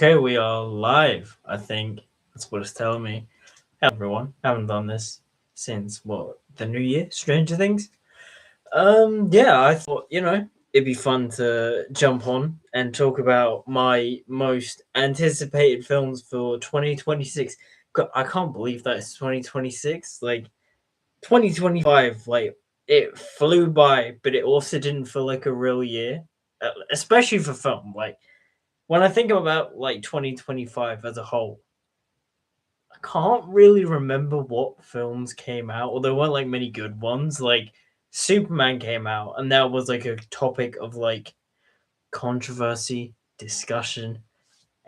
Okay, we are live. I think that's what it's telling me. Hello, everyone. Haven't done this since what the new year? Stranger Things. Yeah, I thought it'd be fun to jump on and talk about my most anticipated films for 2026. I can't believe that it's 2026. Like 2025, like it flew by, but it also didn't feel like a real year, especially for film. Like when I think about like 2025 as a whole, I can't really remember what films came out, or there weren't like many good ones. Like Superman came out, and that was like a topic of like controversy, discussion.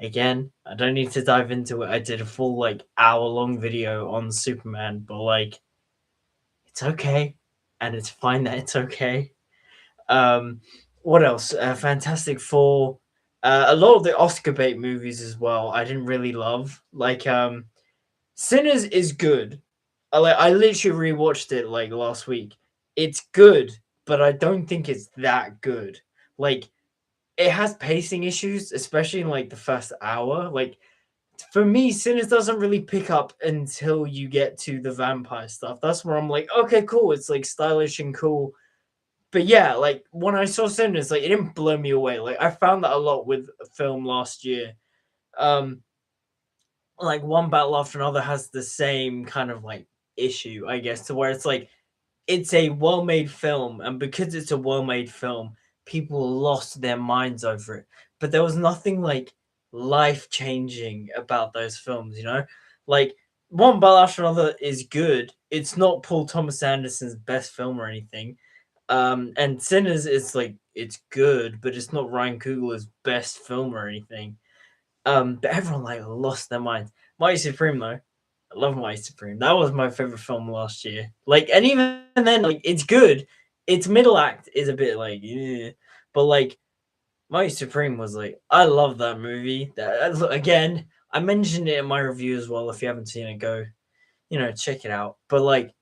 Again, I don't need to dive into it. I did a full like hour-long video on Superman, but like it's okay, and it's fine that it's okay. Um, what else? Fantastic Four. A lot of the Oscar bait movies as well. I didn't really love. Like Sinners is good. I literally rewatched it like last week. It's good, but I don't think it's that good. Like it has pacing issues, especially in like the first hour. Like for me, Sinners doesn't really pick up until you get to the vampire stuff. That's where I'm like, okay, cool. It's like stylish and cool, but yeah, like when I saw Sinners, like it didn't blow me away. Like I found that a lot with a film last year. Um, like one battle after another has the same kind of like issue, I guess, to where it's like it's a well-made film, and because it's a well-made film, people lost their minds over it. But there was nothing like life-changing about those films, you know? Like one battle after another is good. It's not Paul Thomas Anderson's best film or anything, and Sinners is like it's good, but it's not Ryan Coogler's best film or anything. But everyone like lost their minds. Mighty Supreme though, I love Mighty Supreme. That was my favorite film last year. Like, and even then, like it's good. Its middle act is a bit like, yeah, but like Mighty Supreme was like, I love that movie. Again, I mentioned it in my review as well. If you haven't seen it, go, check it out. But like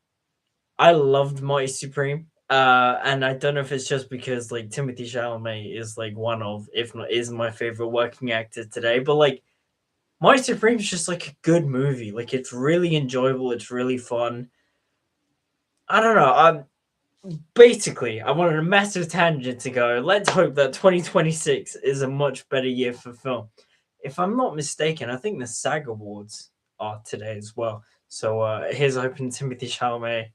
I loved Mighty Supreme. And I don't know if it's just because like Timothy Chalamet is like one of, if not is my favorite working actor today, but like Mighty Supreme is just like a good movie. Like it's really enjoyable. It's really fun. I don't know. Basically I wanted a massive tangent to go. Let's hope that 2026 is a much better year for film. If I'm not mistaken, I think the SAG Awards are today as well. So here's hoping Timothy Chalamet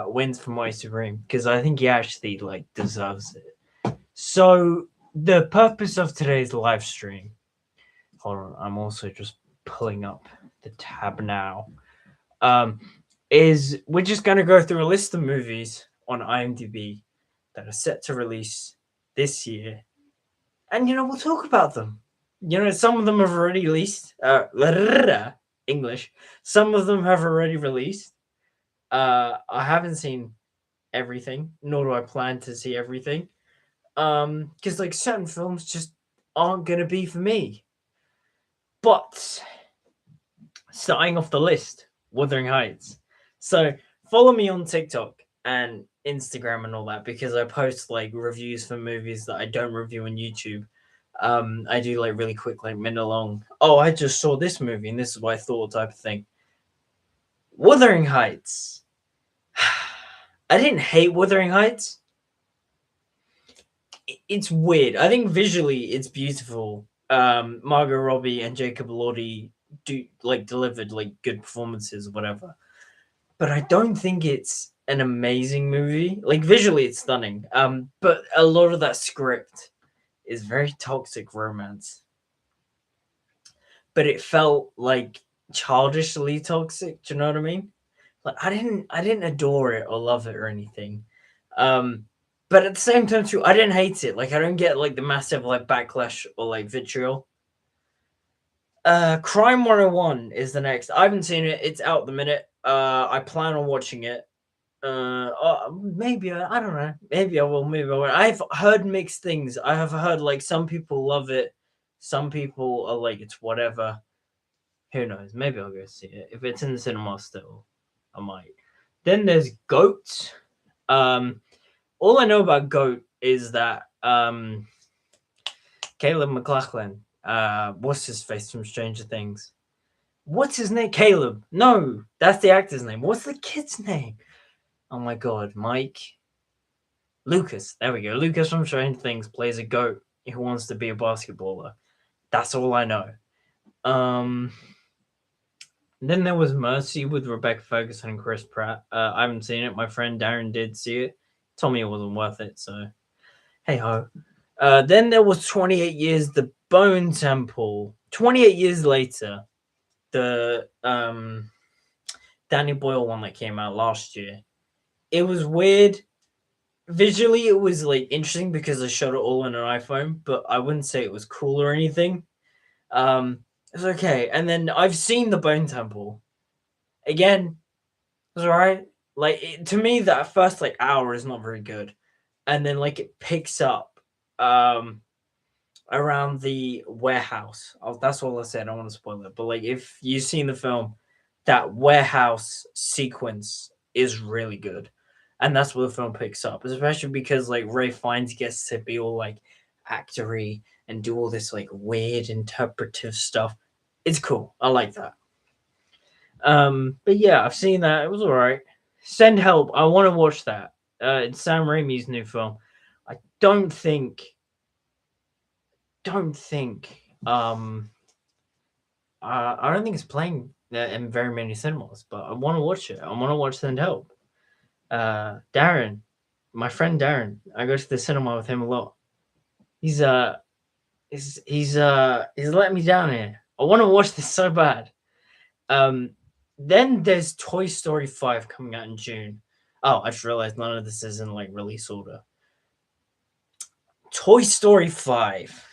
wins for Mighty Supreme because I think he actually like deserves it. So the purpose of today's live stream. Hold on, I'm also just pulling up the tab now. Um, is we're just gonna go through a list of movies on IMDb that are set to release this year, and we'll talk about them. Some of them have already released. English. Some of them have already released. I haven't seen everything, nor do I plan to see everything. Because like certain films just aren't gonna be for me. But starting off the list, Wuthering Heights. So follow me on TikTok and Instagram and all that because I post like reviews for movies that I don't review on YouTube. I do like really quick, like minute long. Oh, I just saw this movie and this is what I thought type of thing. Wuthering Heights. I didn't hate Wuthering Heights. It's weird. I think visually it's beautiful. Margot Robbie and Jacob Elordi delivered like good performances or whatever. But I don't think it's an amazing movie. Like visually it's stunning. But a lot of that script is very toxic romance. But it felt like childishly toxic, do you know what I mean? Like I didn't adore it or love it or anything. But at the same time too, I didn't hate it. Like I don't get like the massive like backlash or like vitriol. Crime 101 is the next. I haven't seen it. It's out the minute. I plan on watching it. Maybe I don't know. Maybe I will. Maybe I won't. I've heard mixed things. I have heard like some people love it. Some people are like it's whatever. Who knows? Maybe I'll go see it. If it's in the cinema still, I might. Then there's Goat. All I know about Goat is that Caleb McLachlan What's his face from Stranger Things? What's his name? Caleb. No, that's the actor's name. What's the kid's name? Oh my god, Mike. Lucas. There we go. Lucas from Stranger Things plays a goat who wants to be a basketballer. That's all I know. Um, then there was Mercy with Rebecca Ferguson and Chris Pratt. I haven't seen it. My friend Darren did see it. Told me it wasn't worth it. So hey ho. Then there was 28 Years, The Bone Temple. 28 years later, the Danny Boyle one that came out last year. It was weird. Visually, it was like interesting because they shot it all on an iPhone, but I wouldn't say it was cool or anything. It's okay. And then I've seen the Bone Temple again. It was alright. Like to me, that first like hour is not very good, and then like it picks up around the warehouse. Oh, that's all I said. I don't want to spoil it, but like if you've seen the film, that warehouse sequence is really good, and that's where the film picks up. Especially because like Ray Fiennes gets to be all like actory and do all this like weird interpretive stuff. It's cool. I like that. But yeah, I've seen that. It was all right. Send Help. I want to watch that. It's Sam Raimi's new film. I don't think I don't think it's playing in very many cinemas, but I want to watch it. I want to watch Send Help. Darren, my friend Darren, I go to the cinema with him a lot. He's he's letting me down here. I want to watch this so bad. Um, then there's Toy Story 5 coming out in June. Oh, I just realized none of this is in like release order. Toy Story 5.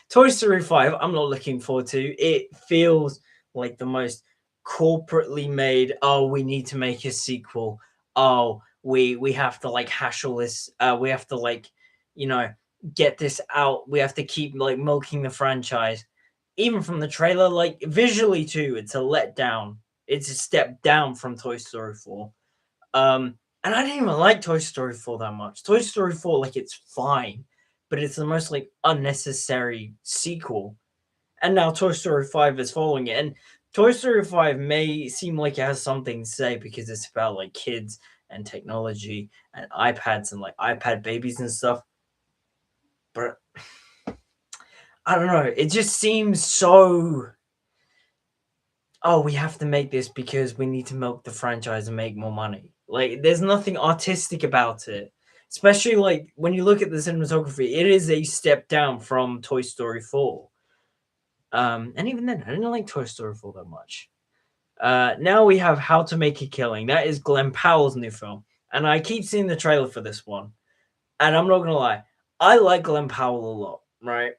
Toy Story 5, I'm not looking forward to. It feels like the most corporately made, oh, we need to make a sequel. Oh, we have to like hash all this. We have to like, you know, get this out. We have to keep like milking the franchise. Even from the trailer, like visually too, it's a letdown. It's a step down from Toy Story 4. And I didn't even like Toy Story 4 that much. Toy Story 4, like, it's fine, but it's the most, like, unnecessary sequel. And now Toy Story 5 is following it. And Toy Story 5 may seem like it has something to say because it's about, like, kids and technology and iPads and, like, iPad babies and stuff. But I don't know. It just seems so. Oh, we have to make this because we need to milk the franchise and make more money. Like, there's nothing artistic about it. Especially like when you look at the cinematography, it is a step down from Toy Story 4. And even then, I didn't like Toy Story 4 that much. Now we have How to Make a Killing. That is Glenn Powell's new film. And I keep seeing the trailer for this one. And I'm not gonna lie, I like Glenn Powell a lot, right?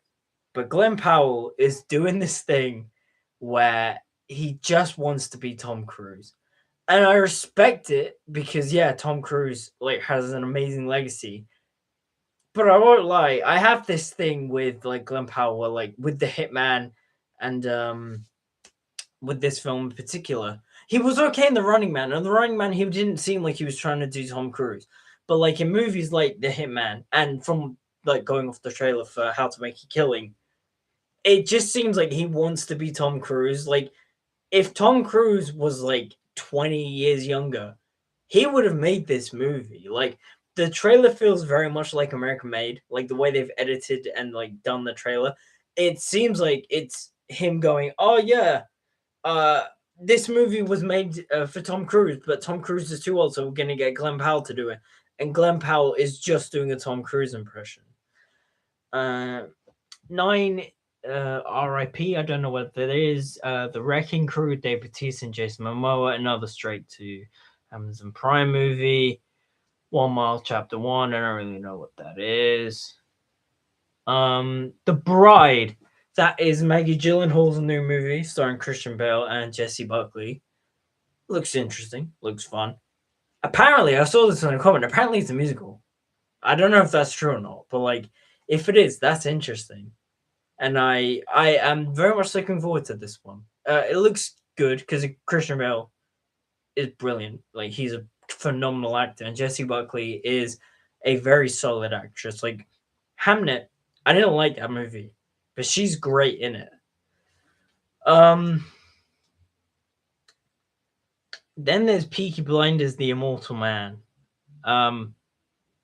But Glenn Powell is doing this thing where he just wants to be Tom Cruise. And I respect it because yeah, Tom Cruise like has an amazing legacy. But I won't lie, I have this thing with like Glenn Powell, where, like with the Hitman and with this film in particular. He was okay in The Running Man, and The Running Man he didn't seem like he was trying to do Tom Cruise. But like in movies like The Hitman and from like going off the trailer for How to Make a Killing, it just seems like he wants to be Tom Cruise. Like if Tom Cruise was like 20 years younger, he would have made this movie. Like the trailer feels very much like American Made, like the way they've edited and like done the trailer. It seems like it's him going, "Oh yeah, uh this movie was made for Tom Cruise, but Tom Cruise is too old, so we're gonna get Glenn Powell to do it." And Glenn Powell is just doing a Tom Cruise impression. Uh, Nine RIP. I don't know what that is. The Wrecking Crew, Dave Bautista and Jason Momoa. Another straight to Amazon Prime movie. 1 Mile Chapter 1. I don't really know what that is. The Bride. That is Maggie Gyllenhaal's new movie starring Christian Bale and Jessie Buckley. Looks interesting. Looks fun. Apparently, I saw this in a comment. Apparently, it's a musical. I don't know if that's true or not, but like, if it is, that's interesting. And I am very much looking forward to this one. It looks good because Christian Bale is brilliant. Like he's a phenomenal actor, and Jessie Buckley is a very solid actress. Like Hamnet, I didn't like that movie. but she's great in it. Um, then there's Peaky Blinders: The Immortal Man. Um,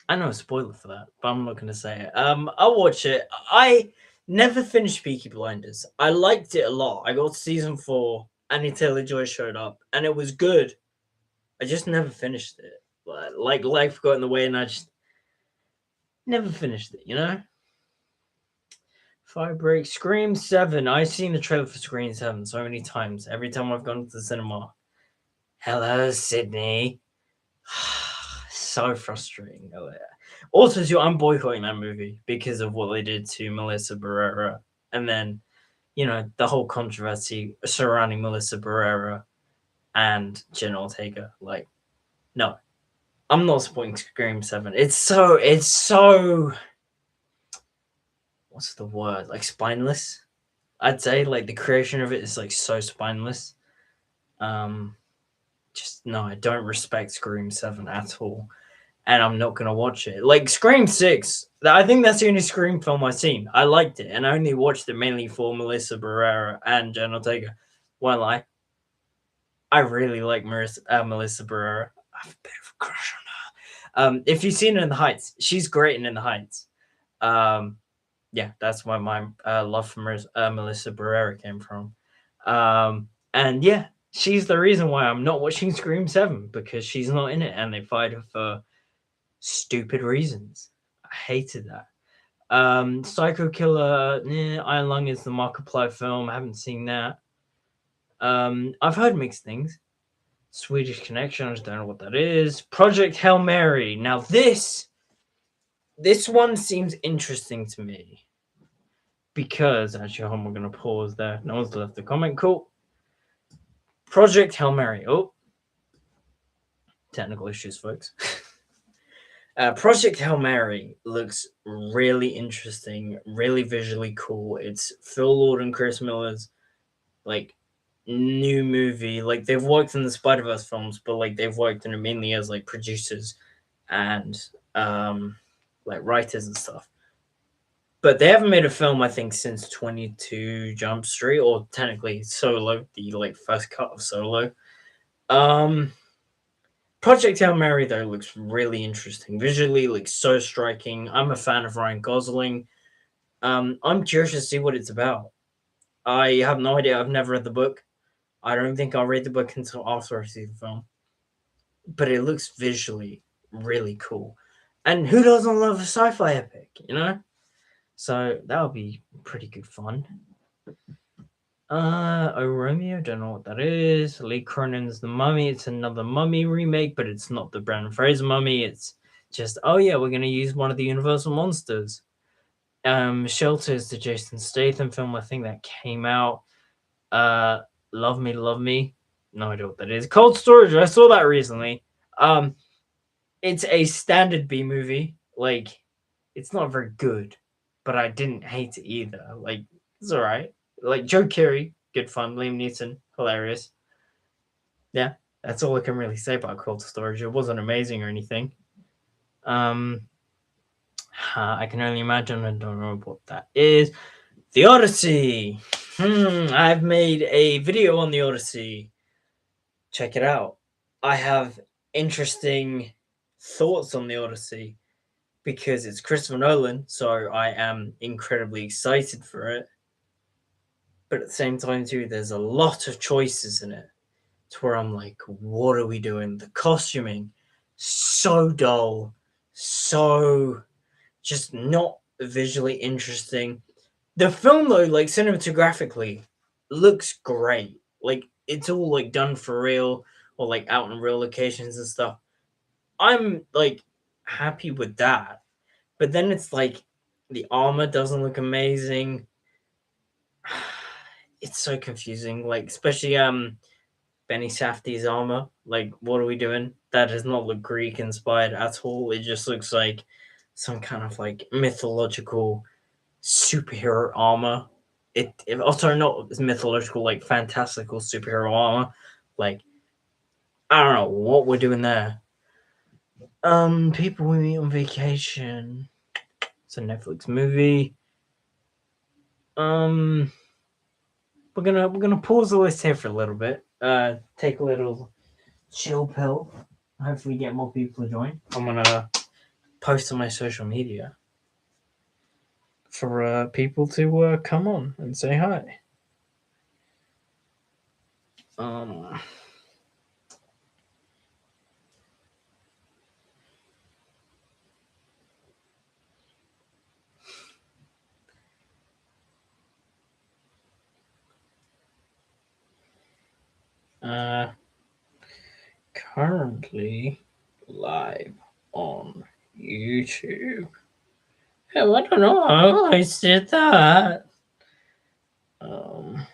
I know a spoiler for that, but I'm not going to say it. I'll watch it. I never finished Peaky Blinders. I liked it a lot. I got to season 4, Annie Taylor-Joy showed up, and it was good. I just never finished it. Like life got in the way, and I just never finished it. You know. Fire Break, Scream 7. I've seen the trailer for Scream 7 so many times. Every time I've gone to the cinema. Hello, Sydney. So frustrating. Also, too, I'm boycotting that movie because of what they did to Melissa Barrera. And then, the whole controversy surrounding Melissa Barrera and Jen Ortega. Like, no. I'm not supporting Scream 7. It's so what's the word? Like spineless. I'd say like the creation of it is like so spineless. Just no, I don't respect Scream 7 at all. And I'm not gonna watch it. Like Scream 6, I think that's the only Scream film I've seen. I liked it, and I only watched it mainly for Melissa Barrera and Jen Ortega. Won't lie, I really like Melissa Barrera. I have a bit of a crush on her. If you've seen her in The Heights, she's great in The Heights. Yeah, that's where my love for Melissa Barrera came from. And yeah, she's the reason why I'm not watching Scream 7 because she's not in it, and they fired her for stupid reasons. I hated that. Psycho Killer, Iron Lung is the Markiplier film. I haven't seen that. I've heard mixed things. Swedish Connection, I just don't know what that is. Project Hail Mary. Now this one seems interesting to me because actually, we're gonna pause there. No one's left a comment. Cool. Project Hail Mary. Oh, technical issues, folks. Project Hail Mary looks really interesting, really visually cool. It's Phil Lord and Chris Miller's like new movie. Like they've worked in the Spider-Verse films, but like they've worked in it mainly as like producers and like writers and stuff. But they haven't made a film, I think, since 22 Jump Street, or technically Solo, the like first cut of Solo. Project Hail Mary though looks really interesting. Visually, like so striking. I'm a fan of Ryan Gosling. I'm curious to see what it's about. I have no idea. I've never read the book. I don't think I'll read the book until after I see the film. But it looks visually really cool. And who doesn't love a sci-fi epic, you know? So that'll be pretty good fun. Oh Romeo, don't know what that is. Lee Cronin's The Mummy. It's another Mummy remake, but it's not the Brendan Fraser Mummy. It's just, oh yeah, we're gonna use one of the Universal monsters. Shelter is the Jason Statham film. I think that came out. Love Me, Love Me. No idea what that is. Cold Storage. I saw that recently. It's a standard B movie. Like, it's not very good, but I didn't hate it either. Like, it's alright. Like Joe Keery, good fun. Liam Neeson, hilarious. Yeah, that's all I can really say about Cold Storage. It wasn't amazing or anything. I can only imagine. I don't know what that is. The Odyssey. I've made a video on the Odyssey. Check it out. I have interesting thoughts on the Odyssey because it's Christopher Nolan, so I am incredibly excited for it. But at the same time, too, there's a lot of choices in it to where I'm like, what are we doing? The costuming, so dull, so just not visually interesting. The film, though, like cinematographically, looks great. Like, it's all like done for real or like out in real locations and stuff. I'm like happy with that. But then it's like the armor doesn't look amazing. It's so confusing, like especially Benny Safdie's armor. Like, what are we doing? That does not look Greek inspired at all. It just looks like some kind of like mythological superhero armor. It also not mythological, like fantastical superhero armor. Like, I don't know what we're doing there. People we meet on vacation. It's a Netflix movie. Um, we're gonna pause the list here for a little bit. Take a little chill pill. Hopefully, get more people to join. I'm gonna post on my social media for people to come on and say hi. Um, uh, Currently live on YouTube. Oh, I don't know how I said that. Um,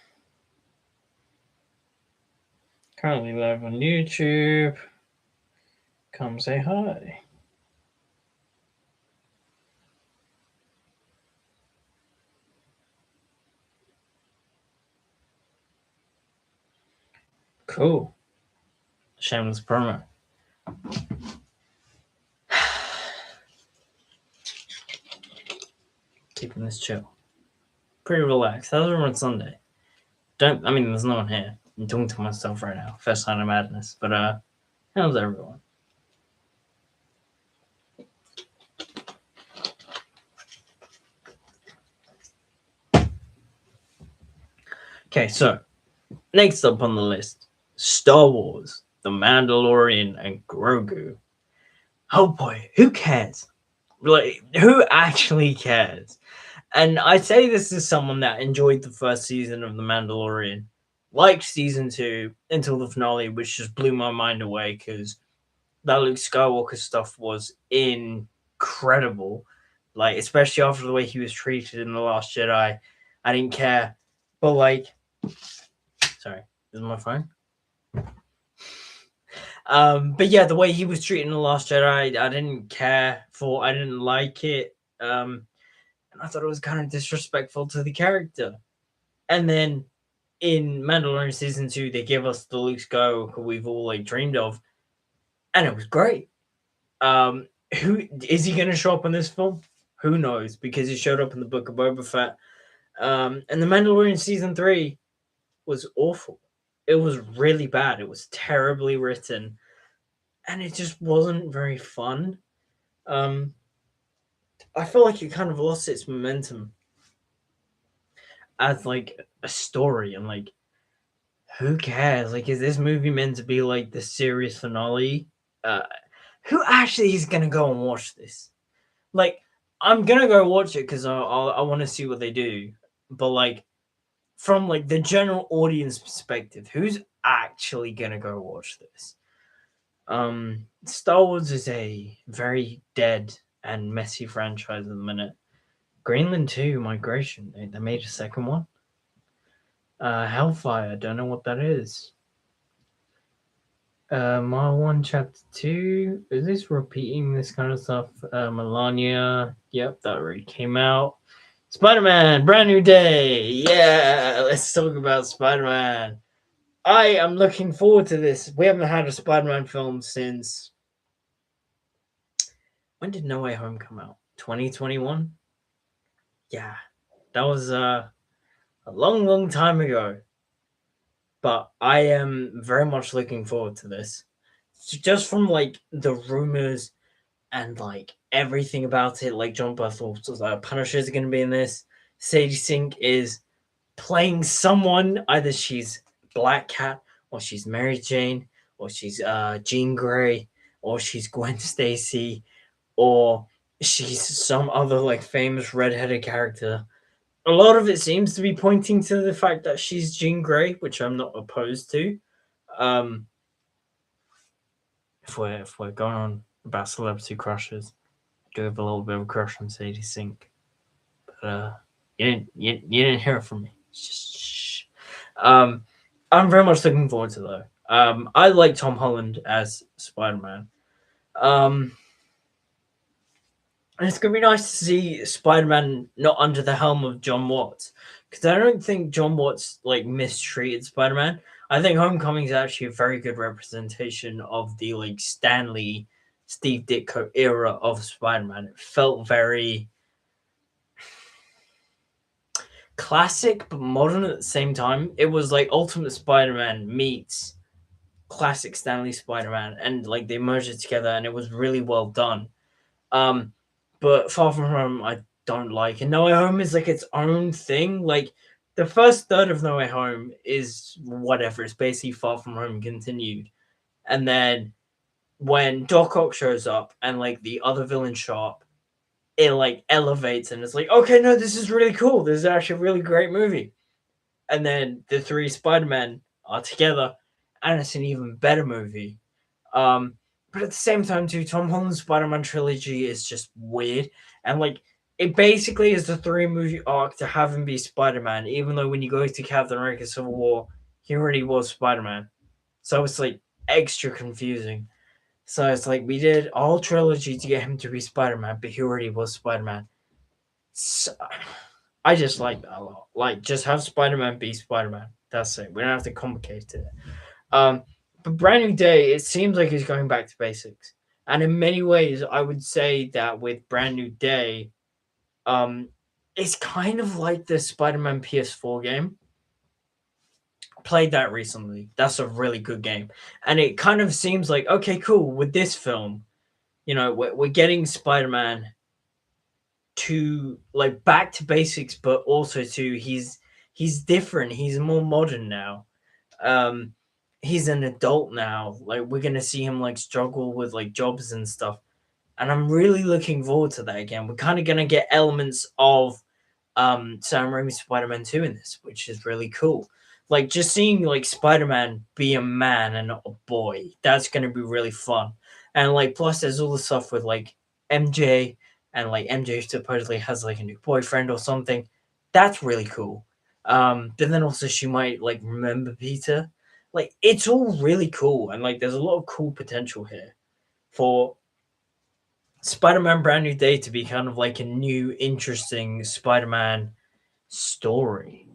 Currently live on YouTube. Come say hi. Cool. Shameless promo. Keeping this chill. Pretty relaxed. How's everyone Sunday? I mean there's no one here. I'm talking to myself right now. First sign of madness. But how's everyone? Okay, so next up on the list, Star Wars, The Mandalorian, and Grogu. Oh boy, who cares? Like, who actually cares? And I say this as someone that enjoyed the first season of The Mandalorian, liked season 2 until the finale, which just blew my mind away because that Luke Skywalker stuff was incredible. Like, especially after the way he was treated in The Last Jedi. I didn't care. But, like, sorry, this is my phone. But yeah, the way he was treated in The Last Jedi, I didn't care for. I didn't like it. And I thought it was kind of disrespectful to the character. And then in Mandalorian season 2, they give us the Luke Skywalker we've all like dreamed of, and it was great. Who is he going to show up in this film? Who knows? Because he showed up in the Book of Boba Fett. And the Mandalorian season 3 was awful. It was really bad. It was terribly written, and it just wasn't very fun. I feel like it kind of lost its momentum as like a story, and like, who cares? Like, is this movie meant to be like the series finale? Uh, who actually is gonna go and watch this? Like, I'm gonna go watch it because I want to see what they do. But like, from like the general audience perspective, who's actually gonna go watch this? Star Wars is a very dead and messy franchise at the minute. Greenland 2 Migration, they made a second one. Hellfire, don't know what that is. Mile 1 Chapter 2, is this repeating this kind of stuff? Melania, yep, that already came out. Spider-Man, brand new day. Yeah, let's talk about Spider-Man. I am looking forward to this. We haven't had a Spider-Man film since, when did No Way Home come out? 2021? Yeah, that was a long time ago. But I am very much looking forward to this. Just from like the rumors and like everything about it, like John Berthel's Punisher is going to be in this. Sadie Sink is playing someone. Either she's Black Cat, or she's Mary Jane, or she's Jean Grey, or she's Gwen Stacy, or she's some other like famous redheaded character. A lot of it seems to be pointing to the fact that she's Jean Grey, which I'm not opposed to. Um, if we're going on about celebrity crushes, I do have a little bit of a crush on Sadie Sink, but you didn't hear it from me. Shh. I'm very much looking forward to though. I like Tom Holland as Spider-Man. And it's gonna be nice to see Spider-Man not under the helm of John Watts, because I don't think John Watts like mistreated Spider-Man. I think Homecoming is actually a very good representation of the like Stanley, Steve Ditko era of Spider-Man. It felt very classic but modern at the same time. It was like Ultimate Spider-Man meets classic Stanley Spider-Man, and like they merged it together, and it was really well done. Um, but Far From Home, I don't like, and No Way Home is like its own thing. Like the first third of No Way Home is whatever. It's basically Far From Home continued, and then when Doc Ock shows up and like the other villain show up, it like elevates and it's like, okay, no, this is really cool. This is actually a really great movie. And then the three Spider-Men are together, and it's an even better movie. Um, but at the same time, too, Tom Holland's Spider-Man trilogy is just weird, and like it basically is the three-movie arc to have him be Spider-Man. Even though when you go to Captain America: Civil War, he already was Spider-Man, so it's like extra confusing. So it's like we did a whole trilogy to get him to be Spider-Man, but he already was Spider-Man. So, I just like that a lot. Like, just have Spider-Man be Spider-Man. That's it. We don't have to complicate it. Um, but Brand New Day, it seems like he's going back to basics. And in many ways, I would say that with Brand New Day, um, it's kind of like the Spider-Man PS4 game. Played that recently. That's a really good game. And it kind of seems like, okay, cool, with this film, we're getting Spider-Man to like back to basics, but also to he's different. He's more modern now. Um, he's an adult now. Like we're gonna see him like struggle with like jobs and stuff, and I'm really looking forward to that again. We're kind of gonna get elements of Sam Raimi's Spider-Man 2 in this, which is really cool. Like just seeing like Spider-Man be a man and not a boy, that's gonna be really fun. And like plus there's all the stuff with like MJ, and like MJ supposedly has like a new boyfriend or something. That's really cool. But then also she might like remember Peter. Like it's all really cool, and like there's a lot of cool potential here for Spider-Man Brand New Day to be kind of like a new, interesting Spider-Man story,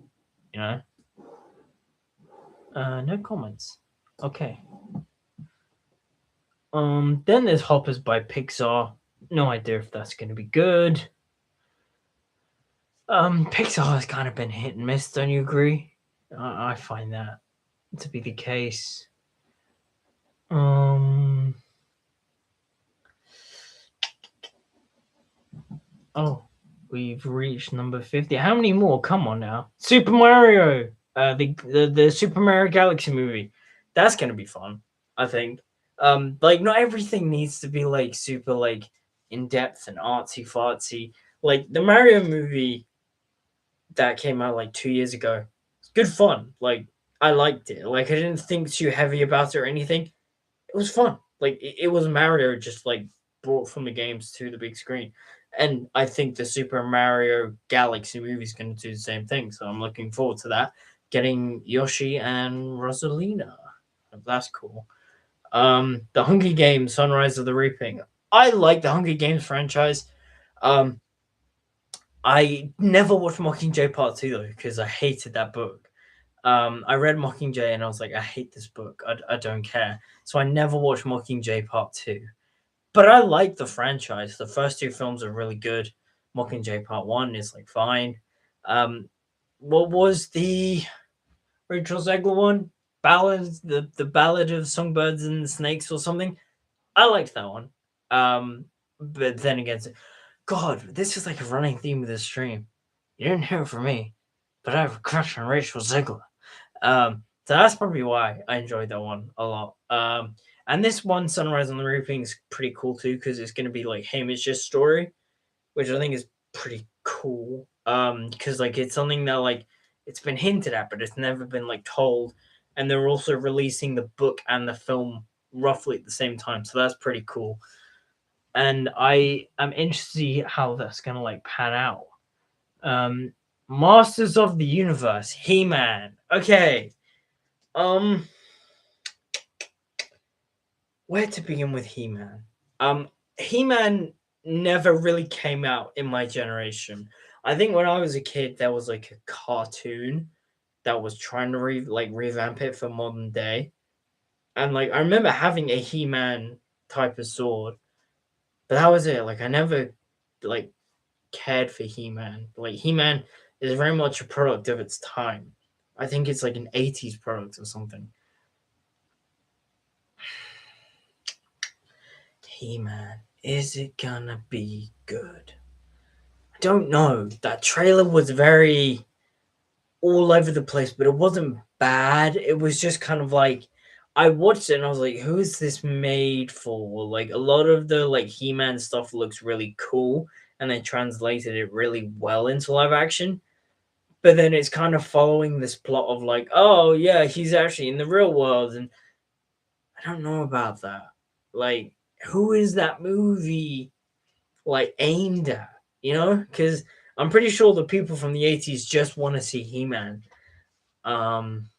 you know? No comments. Okay. Then there's Hoppers by Pixar. No idea if that's gonna be good. Pixar has kind of been hit and miss, don't you agree? I find that to be the case. Um oh, we've reached number 50. How many more? Come on now. Super Mario. The Super Mario Galaxy movie. That's gonna be fun, I think. Like not everything needs to be like super like in depth and artsy fartsy. Like the Mario movie that came out like 2 years ago. It's good fun. Like I liked it. Like I didn't think too heavy about it or anything. It was fun. Like it was Mario just like brought from the games to the big screen. And I think the Super Mario Galaxy movie is going to do the same thing. So I'm looking forward to that. Getting Yoshi and Rosalina. That's cool. The Hunger Games, Sunrise of the Reaping. I like the Hunger Games franchise. Um, I never watched Mockingjay Part 2 though, because I hated that book. I read Mockingjay and I was like, I hate this book. I don't care. So I never watched Mockingjay Part 2. But I like the franchise. The first two films are really good. Mockingjay Part 1 is like fine. What was the Rachel Zegler one? The Ballad of Songbirds and Snakes or something? I liked that one. But then again, God, this is like a running theme of this stream. You didn't hear it from me, but I have a crush on Rachel Zegler. So that's probably why I enjoyed that one a lot. And this one, Sunrise on the Reaping, is pretty cool too because it's going to be like Hamish's story, which I think is pretty cool. Because like it's something that like it's been hinted at, but it's never been like told. And they're also releasing the book and the film roughly at the same time, so that's pretty cool. And I am interested to see how that's gonna like pan out. Um, Masters of the Universe, He-Man. Okay. Um, where to begin with He-Man? He-Man never really came out in my generation. I think when I was a kid, there was like a cartoon that was trying to revamp it for modern day, and like I remember having a He-Man type of sword, but that was it. Like I never like cared for He-Man. Like He-Man is very much a product of its time. I think it's like an 80s product or something. He-Man, is it gonna be good? I don't know. That trailer was very all over the place, but it wasn't bad. It was just kind of like I watched it and I was like, who is this made for? Like a lot of the like He-Man stuff looks really cool and they translated it really well into live action. But then it's kind of following this plot of like, oh yeah, he's actually in the real world, and I don't know about that. Like, who is that movie like aimed at? You know, because I'm pretty sure the people from the '80s just want to see He-Man. Um,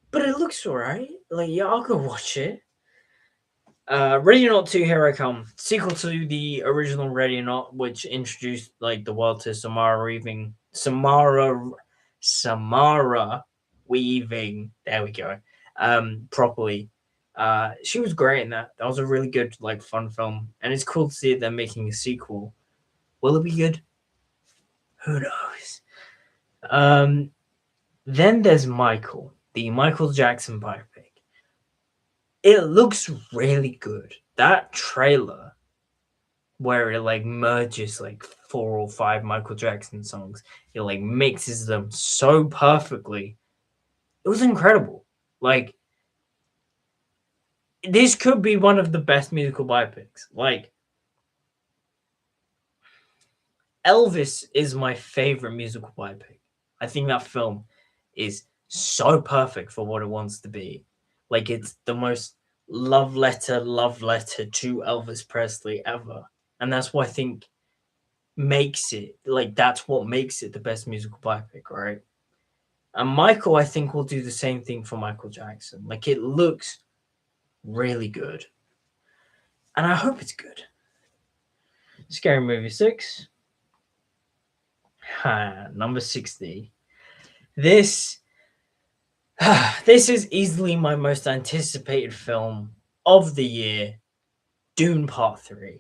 but it looks alright. Like, yeah, I'll go watch it. Ready or Not 2, Here I Come. Sequel to the original Ready or Not, which introduced like the world to Samara Weaving. There we go. Properly. She was great in that. That was a really good, like, fun film. And it's cool to see them making a sequel. Will it be good? Who knows? Then there's Michael, the Michael Jackson biopic. It looks really good. That trailer where it like merges like 4 or 5 Michael Jackson songs, it like mixes them so perfectly. It was incredible. Like this could be one of the best musical biopics. Like Elvis is my favorite musical biopic. I think that film is so perfect for what it wants to be. Like it's the most love letter to Elvis Presley ever. And that's what I think makes it like that's what makes it the best musical biopic, right? And Michael, I think, will do the same thing for Michael Jackson. Like it looks really good. And I hope it's good. Scary Movie 6. Number 60. This this is easily my most anticipated film of the year. Dune Part 3.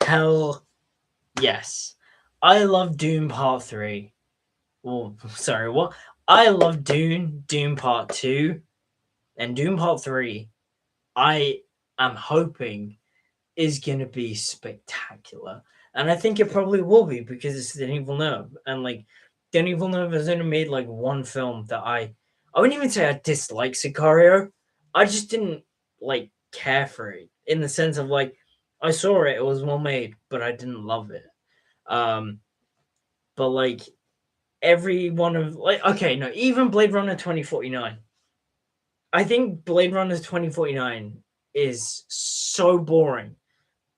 Hell yes. I love Dune Part 3. Well, sorry, what? I love Dune Part 2, and Dune Part 3. I am hoping is going to be spectacular. And I think it probably will be because it's Denis Villeneuve. And like, Denis Villeneuve has only made like one film that I wouldn't even say I dislike Sicario. I just didn't like care for it in the sense of like, I saw it, it was well made, but I didn't love it. Um, but like, every one of like okay no even Blade Runner 2049. I think Blade Runner 2049 is so boring,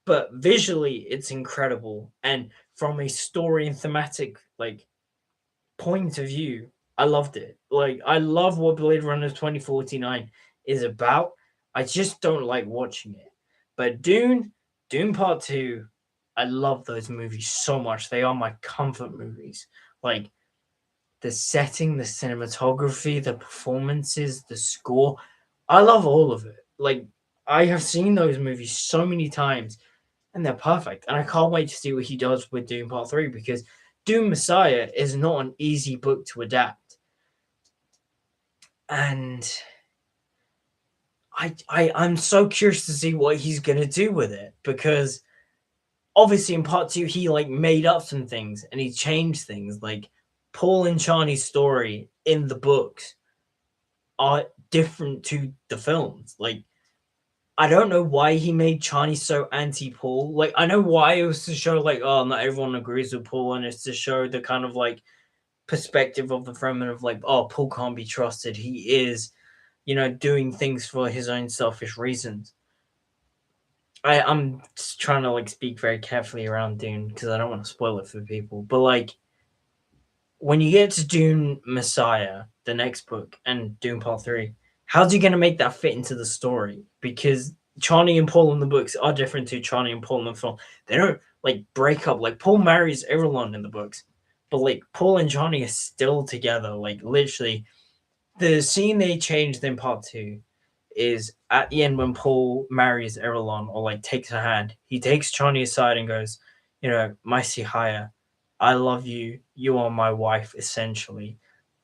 but visually it's incredible, and from a story and thematic like point of view, I loved it. Like I love what Blade Runner 2049 is about. I just don't like watching it. But Dune Part 2, I love those movies so much. They are my comfort movies. Like the setting, the cinematography, the performances, the score. I love all of it. Like I have seen those movies so many times and they're perfect. And I can't wait to see what he does with Doom Part 3 because Doom Messiah is not an easy book to adapt. And I'm so curious to see what he's gonna do with it because obviously in part 2 he like made up some things and he changed things. Like Paul and Chani's story in the books are different to the films. Like I don't know why he made Chani so anti-Paul. Like I know why it was to show like oh not everyone agrees with Paul, and it's to show the kind of like perspective of the Fremen of like oh Paul can't be trusted. He is, you know, doing things for his own selfish reasons. I'm just trying to like speak very carefully around Dune because I don't want to spoil it for people. But like when you get to Dune Messiah, the next book, and Dune Part 3, how's he going to make that fit into the story? Because Chani and Paul in the books are different to Chani and Paul in the film. They don't like break up. Like Paul marries Irulan in the books, but like Paul and Chani are still together. Like literally, the scene they changed in Part 2 is at the end when Paul marries Irulan or like takes her hand. He takes Chani aside and goes, you know, my Sihaya, I love you. You are my wife, essentially.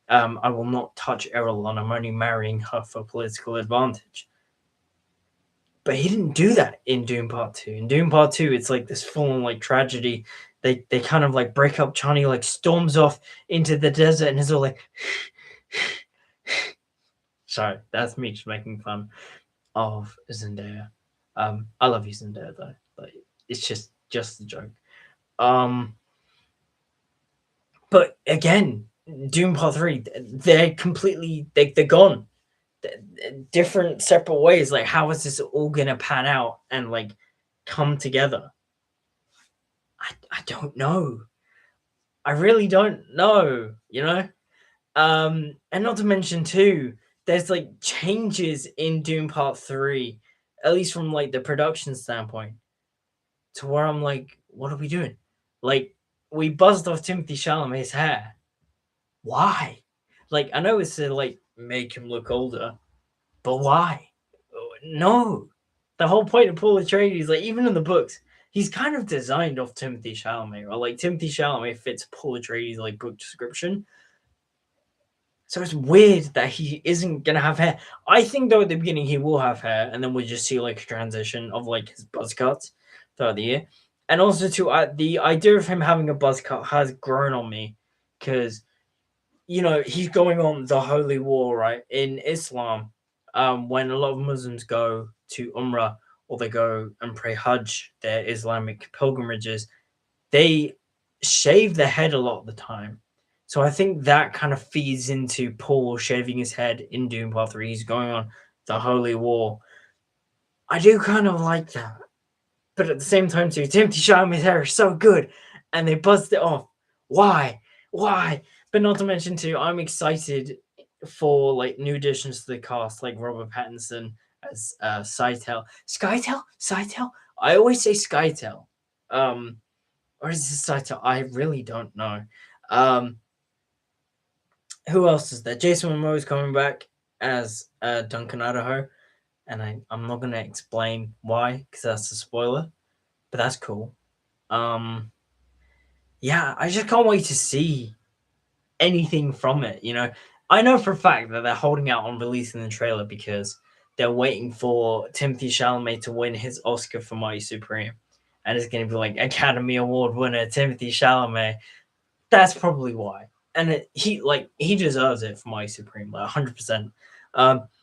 I will not touch Errolon. I'm only marrying her for political advantage. But he didn't do that in Doom Part 2. In Doom Part 2, it's like this full on like tragedy. They kind of like break up. Chani like storms off into the desert and is all like sorry, that's me just making fun of Zendaya. I love you, Zendaya, though. Like it's just a joke. Um but again, Doom Part 3, they're completely they're gone. Different separate ways. Like how is this all gonna pan out and like come together? I don't know. I really don't know, you know? And not to mention too, there's like changes in Doom Part 3, at least from like the production standpoint, to where I'm like, what are we doing? Like, we buzzed off Timothy Chalamet's hair. Why? Like, I know it's to like make him look older, but why? No. The whole point of Paul Atreides, like even in the books, he's kind of designed off Timothy Chalamet, or like Timothy Chalamet fits Paul Atreides' like book description. So it's weird that he isn't gonna have hair. I think though at the beginning he will have hair, and then we'll just see like a transition of like his buzz cuts throughout the year. And also too, the idea of him having a buzz cut has grown on me because you know he's going on the holy war right in Islam. When a lot of Muslims go to Umrah or they go and pray Hajj, their Islamic pilgrimages, they shave their head a lot of the time. So I think that kind of feeds into Paul shaving his head in Doom Part 3. He's going on the Holy War. I do kind of like that. But at the same time, too, Timothy Chalamet's hair is so good. And they buzzed it off. Why? Why? But not to mention, too, I'm excited for like new additions to the cast, like Robert Pattinson as Scytale. Scytale? Scytale? I always say Scytale. Or is this Scytale? I really don't know. Um, who else is there? Jason Momoa is coming back as Duncan Idaho, and I'm not gonna explain why because that's a spoiler, but that's cool. Um, yeah, I just can't wait to see anything from it. You know, I know for a fact that they're holding out on releasing the trailer because they're waiting for Timothy Chalamet to win his Oscar for Mighty Supreme, and it's gonna be like Academy Award winner Timothy Chalamet. That's probably why. And he deserves it for My Supreme, like 100%.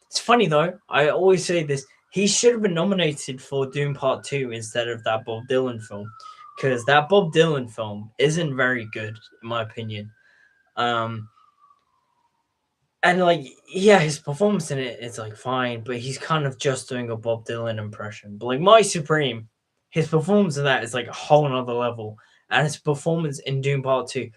It's funny though. I always say this. He should have been nominated for Doom Part 2 instead of that Bob Dylan film, because that Bob Dylan film isn't very good in my opinion. Um, and like yeah, his performance in it is like fine, but he's kind of just doing a Bob Dylan impression. But like My Supreme, his performance in that is like a whole nother level, and his performance in Doom Part 2,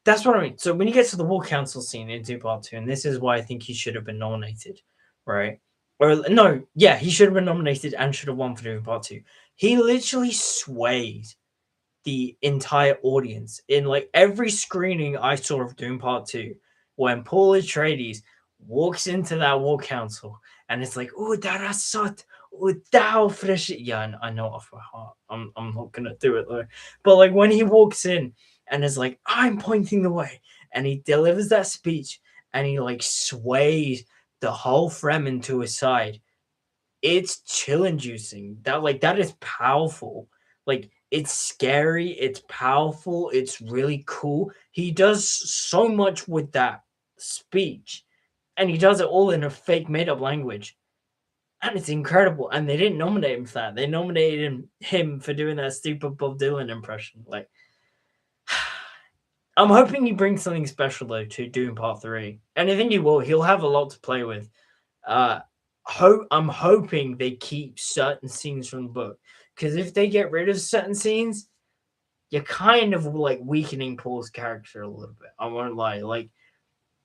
that's what I mean. So when you get to the War Council scene in Doom Part 2, and this is why I think he should have been nominated, right? Or no, yeah, he should have been nominated and should have won for Doom Part 2. He literally swayed the entire audience in like every screening I saw of Doom Part 2 when Paul Atreides walks into that War Council and it's like, oh, Darasot, oh, Dao fresh. Yeah, I know off by heart. I'm not gonna do it though. But like when he walks in and is like, I'm pointing the way, and he delivers that speech and he like sways the whole Fremen to his side. It's chill inducing. That is powerful. Like it's scary, it's powerful, it's really cool. He does so much with that speech, and he does it all in a fake made up language. And it's incredible. And they didn't nominate him for that. They nominated him for doing that stupid Bob Dylan impression. Like I'm hoping he brings something special though to Doom Part 3. And I think he will. He'll have a lot to play with. Uh I'm hoping they keep certain scenes from the book. Because if they get rid of certain scenes, you're kind of like weakening Paul's character a little bit. I won't lie. Like,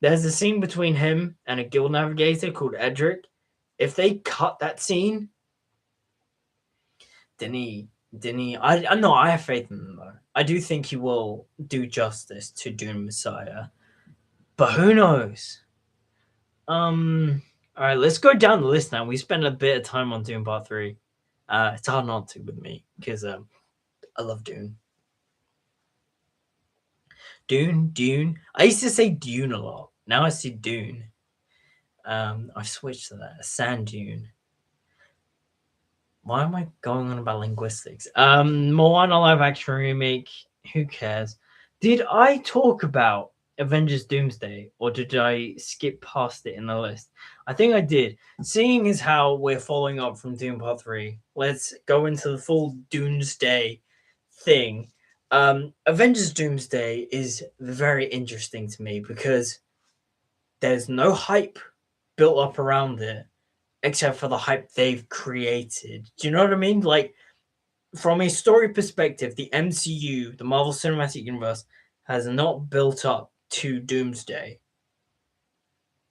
there's a scene between him and a guild navigator called Edric. If they cut that scene, Denny, I know I have faith in him though. I do think he will do justice to Dune Messiah, but who knows? All right, let's go down the list now. We spent a bit of time on Dune Part 3. It's hard not to with me because I love Dune. Dune. I used to say Dune a lot. Now I see Dune. I've switched to that. Sand dune. Why am I going on about linguistics? Moana live action remake. Who cares? Did I talk about Avengers Doomsday or did I skip past it in the list? I think I did. Seeing as how we're following up from Doom Part 3, let's go into the full Doomsday thing. Avengers Doomsday is very interesting to me because there's no hype built up around it except for the hype they've created. Do you know what I mean? Like, from a story perspective, the MCU, the Marvel Cinematic Universe, has not built up to Doomsday.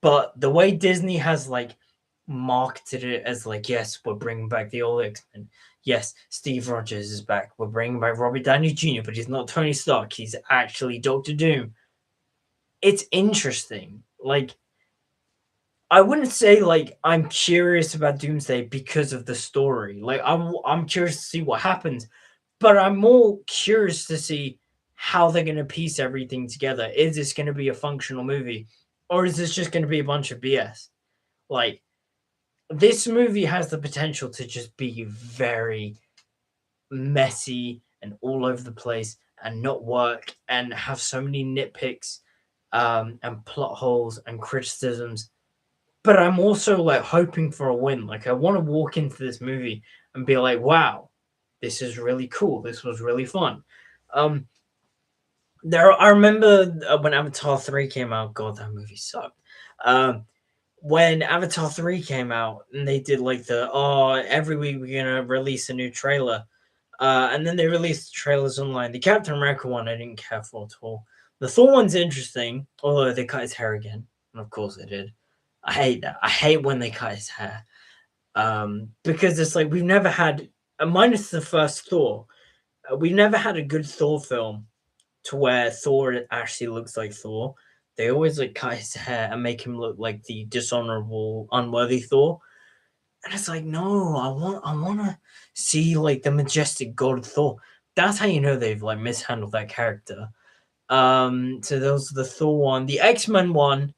But the way Disney has, like, marketed it as, like, yes, we're bringing back the old X-Men. Yes, Steve Rogers is back. We're bringing back Robert Downey Jr., but he's not Tony Stark. He's actually Doctor Doom. It's interesting. Like, I wouldn't say like I'm curious about Doomsday because of the story. Like I'm curious to see what happens, but I'm more curious to see how they're going to piece everything together. Is this going to be a functional movie, or is this just going to be a bunch of BS? Like this movie has the potential to just be very messy and all over the place and not work and have so many nitpicks and plot holes and criticisms, but I'm also like hoping for a win. Like I want to walk into this movie and be like, "Wow, this is really cool. This was really fun." Um, I remember when Avatar 3 came out. God, that movie sucked. Um, when Avatar 3 came out and they did like every week we're gonna release a new trailer, and then they released the trailers online. The Captain America one I didn't care for at all. The Thor one's interesting, although they cut his hair again, and of course they did. I hate that. I hate when they cut his hair. Because it's like we've never had, minus the first Thor, we've never had a good Thor film to where Thor actually looks like Thor. They always like cut his hair and make him look like the dishonorable, unworthy Thor. And it's like, no, I wanna see like the majestic god Thor. That's how you know they've like mishandled that character. So those are the Thor one. The X-Men one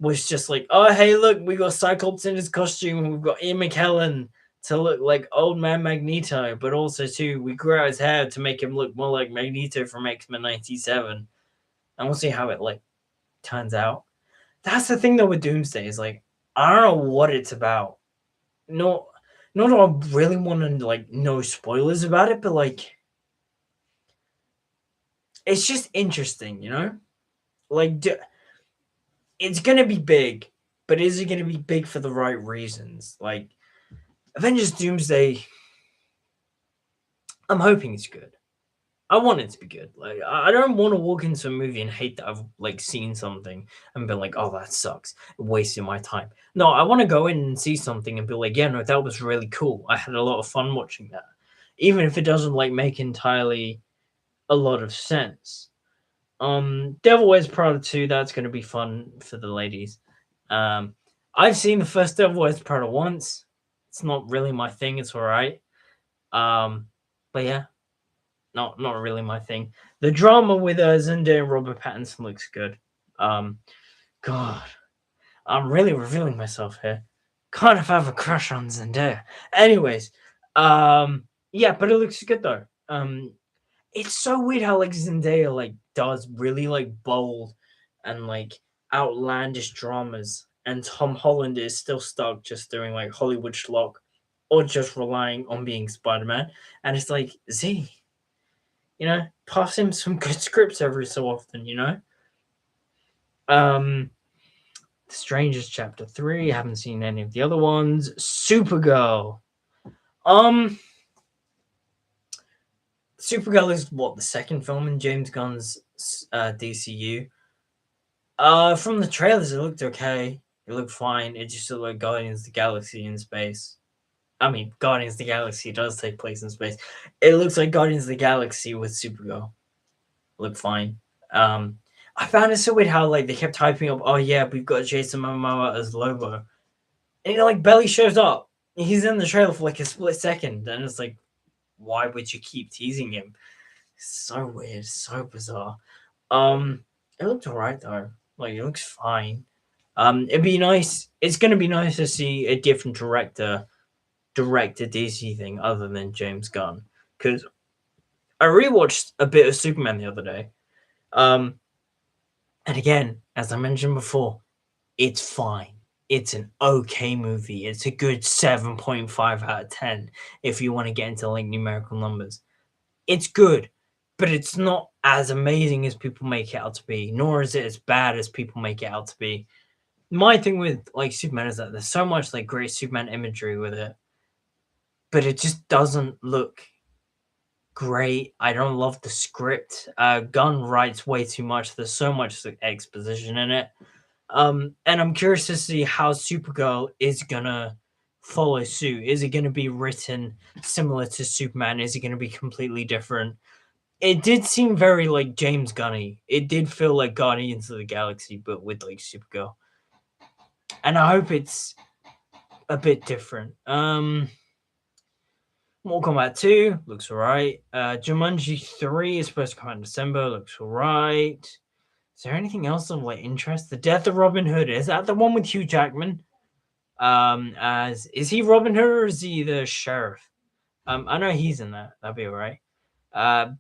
was just like, oh, hey, look, we got Cyclops in his costume. We've got Ian McKellen to look like old man Magneto, but also, too, we grew out his hair to make him look more like Magneto from X-Men 97. And we'll see how it, like, turns out. That's the thing, though, with Doomsday is, like, I don't know what it's about. No, not that I really want to, like, know spoilers about it, but, like, it's just interesting, you know? Like, it's going to be big, but is it going to be big for the right reasons? Like, Avengers Doomsday, I'm hoping it's good. I want it to be good. Like, I don't want to walk into a movie and hate that I've, like, seen something and be like, oh, that sucks. Wasting my time. No, I want to go in and see something and be like, yeah, no, that was really cool. I had a lot of fun watching that. Even if it doesn't, like, make entirely a lot of sense. Devil Wears Prada 2, that's going to be fun for the ladies. I've seen the first Devil Wears Prada once. It's not really my thing. It's all right. But yeah, not really my thing. The drama with Zendaya and Robert Pattinson looks good. God, I'm really revealing myself here. Kind of have a crush on Zendaya. Anyways, yeah, but it looks good though. It's so weird how like Zendaya like does really like bold and like outlandish dramas, and Tom Holland is still stuck just doing like Hollywood schlock or just relying on being Spider-Man. And it's like, Z, you know, pass him some good scripts every so often, you know. The Strangers Chapter 3. I haven't seen any of the other ones. Supergirl. Supergirl is what, the second film in James Gunn's DCU. From the trailers, it looked okay. It looked fine. It just looked like Guardians of the Galaxy in space. I mean, Guardians of the Galaxy does take place in space. It looks like Guardians of the Galaxy with Supergirl. Looked fine. I found it so weird how like they kept hyping up, oh yeah, we've got Jason Momoa as Lobo. And he like barely shows up. He's in the trailer for like a split second, and it's like, why would you keep teasing him? So weird, so bizarre. It looks alright though. Like it looks fine. It'd be nice. It's gonna be nice to see a different director direct a DC thing other than James Gunn. Because I rewatched a bit of Superman the other day. Um, and again, as I mentioned before, it's fine. It's an okay movie. It's a good 7.5 out of 10 if you want to get into like numerical numbers. It's good, but it's not as amazing as people make it out to be, nor is it as bad as people make it out to be. My thing with like Superman is that there's so much like great Superman imagery with it, but it just doesn't look great. I don't love the script. Gunn writes way too much. There's so much like, exposition in it. And I'm curious to see how Supergirl is gonna follow suit. Is it gonna be written similar to Superman? Is it gonna be completely different? It did seem very like James Gunny. It did feel like Guardians of the Galaxy, but with like Supergirl. And I hope it's a bit different. Mortal Kombat 2 looks alright. Jumanji 3 is supposed to come out in December, looks alright. Is there anything else of like interest? The Death of Robin Hood, is that the one with Hugh Jackman? As is he Robin Hood or is he the sheriff? I know he's in that. That'd be alright.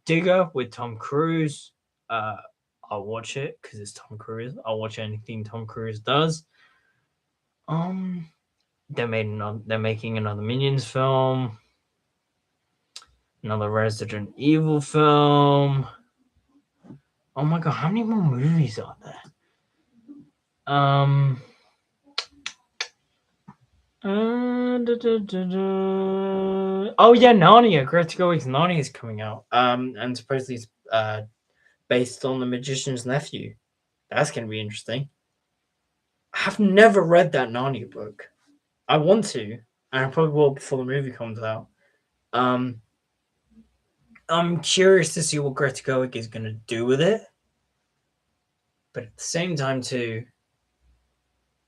Digger with Tom Cruise. I'll watch it because it's Tom Cruise. I'll watch anything Tom Cruise does. They're making another Minions film, another Resident Evil film. Oh my god, how many more movies are there? Oh yeah, Narnia. Greta Gerwig's Narnia is coming out. And supposedly it's based on the Magician's Nephew. That's gonna be interesting. I've never read that Narnia book. I want to, and I probably will before the movie comes out. Um, I'm curious to see what Greta Gerwig is gonna do with it, but at the same time, too,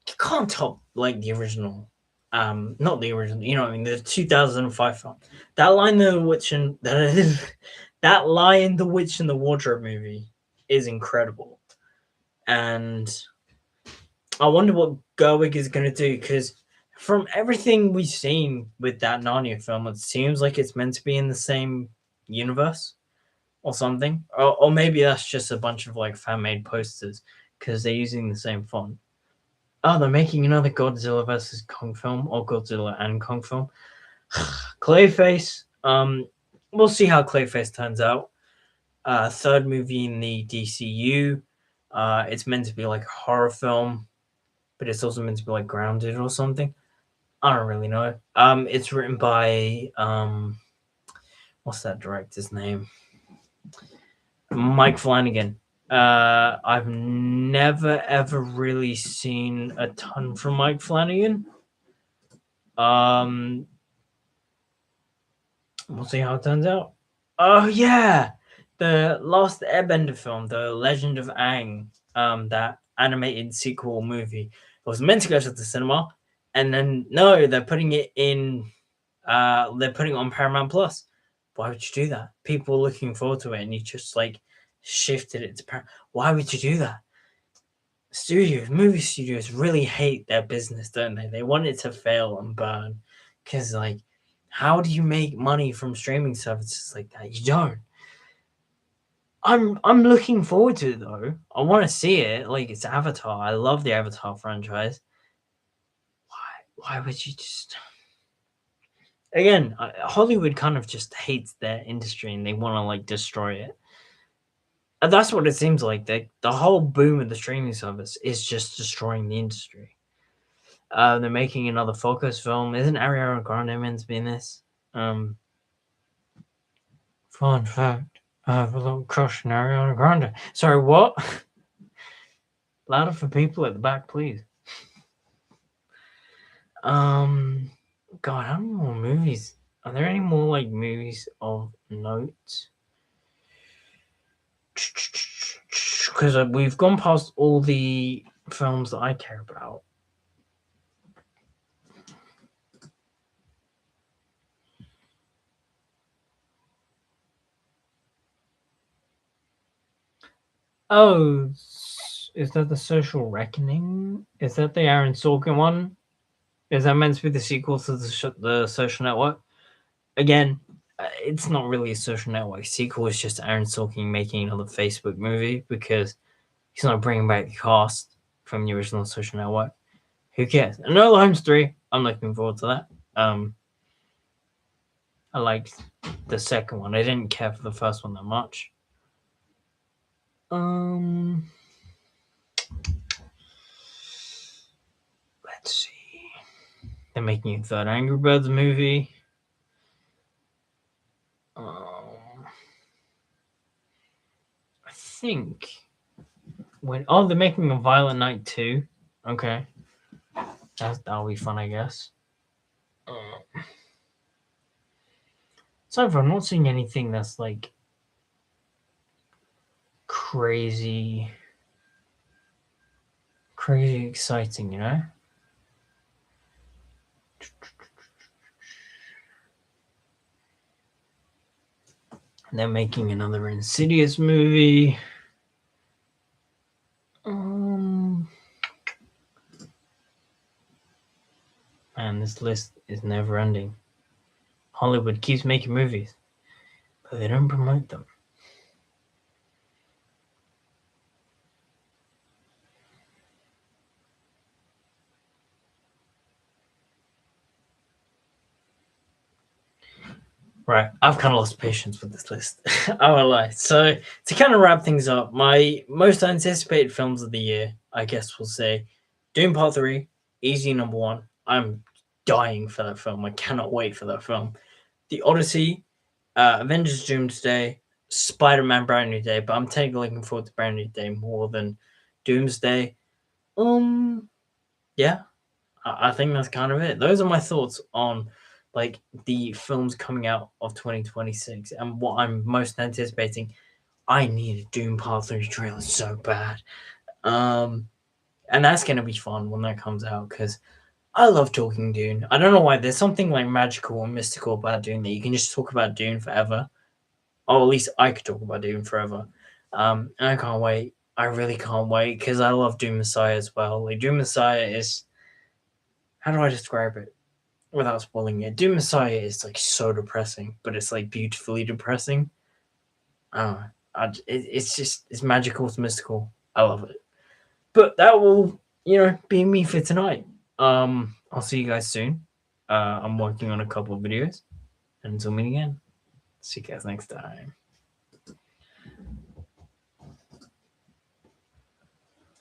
you can't top like the original. Not the original. You know what I mean? The 2005 film. That line, the witch and that Lion, the Witch and the Wardrobe movie is incredible, and I wonder what Gerwig is gonna do because from everything we've seen with that Narnia film, it seems like it's meant to be in the same universe or something, or maybe that's just a bunch of like fan made posters because they're using the same font. Oh, they're making another Godzilla versus Kong film, or Godzilla and Kong film. Clayface. We'll see how Clayface turns out. Third movie in the DCU. It's meant to be like a horror film, but it's also meant to be like grounded or something. I don't really know. It's written by what's that director's name? Mike Flanagan. I've never ever really seen a ton from Mike Flanagan. We'll see how it turns out. Oh yeah, the Last Airbender film, The Legend of Aang, that animated sequel movie. It was meant to go to the cinema, and then no, they're putting it in. They're putting it on Paramount Plus. Why would you do that? People were looking forward to it, and you just like shifted it to Paramount. Why would you do that? Movie studios really hate their business, don't they? They want it to fail and burn, because like, how do you make money from streaming services like that? You don't. I'm looking forward to it though. I want to see it. Like it's Avatar. I love the Avatar franchise. Why would you just? Again, Hollywood kind of just hates their industry and they want to like destroy it. And that's what it seems like. The whole boom of the streaming service is just destroying the industry. They're making another Focus film. Isn't Ariana Grande meant to be in this? Fun fact: I have a little crush on Ariana Grande. Sorry, what? Louder for people at the back, please. God, how many more movies? Are there any more like movies of note? Because we've gone past all the films that I care about. Oh, is that the Social Reckoning? Is that the Aaron Sorkin one? Is that meant to be the sequel to the Social Network? Again, it's not really a Social Network sequel. It's just Aaron Sorkin making another Facebook movie because he's not bringing back the cast from the original Social Network. Who cares? And Enola Holmes 3, I'm looking forward to that. I liked the second one. I didn't care for the first one that much. Let's see. They're making a third Angry Birds movie. I think they're making a Violent Night 2. Okay. That'll be fun, I guess. So far, I'm not seeing anything that's like crazy exciting, you know? They're making another Insidious movie. Man, this list is never ending. Hollywood keeps making movies, but they don't promote them. Right, I've kind of lost patience with this list. I won't lie. So, to kind of wrap things up, my most anticipated films of the year, I guess we'll say Dune Part 3, easy number one. I'm dying for that film. I cannot wait for that film. The Odyssey, Avengers Doomsday, Spider-Man Brand New Day, but I'm technically looking forward to Brand New Day more than Doomsday. Yeah, I think that's kind of it. Those are my thoughts on like the films coming out of 2026 and what I'm most anticipating. I need a Doom Part 3 trailer so bad. And that's gonna be fun when that comes out because I love talking Dune. I don't know why. There's something like magical and mystical about Dune that you can just talk about Dune forever. Or at least I could talk about Dune forever. And I can't wait. I really can't wait because I love Doom Messiah as well. Like Doom Messiah is, how do I describe it without spoiling it? Doom Messiah is like so depressing, but it's like beautifully depressing. I don't know. It's magical, it's mystical. I love it. But that will, be me for tonight. I'll see you guys soon. I'm working on a couple of videos. And until meeting again, see you guys next time.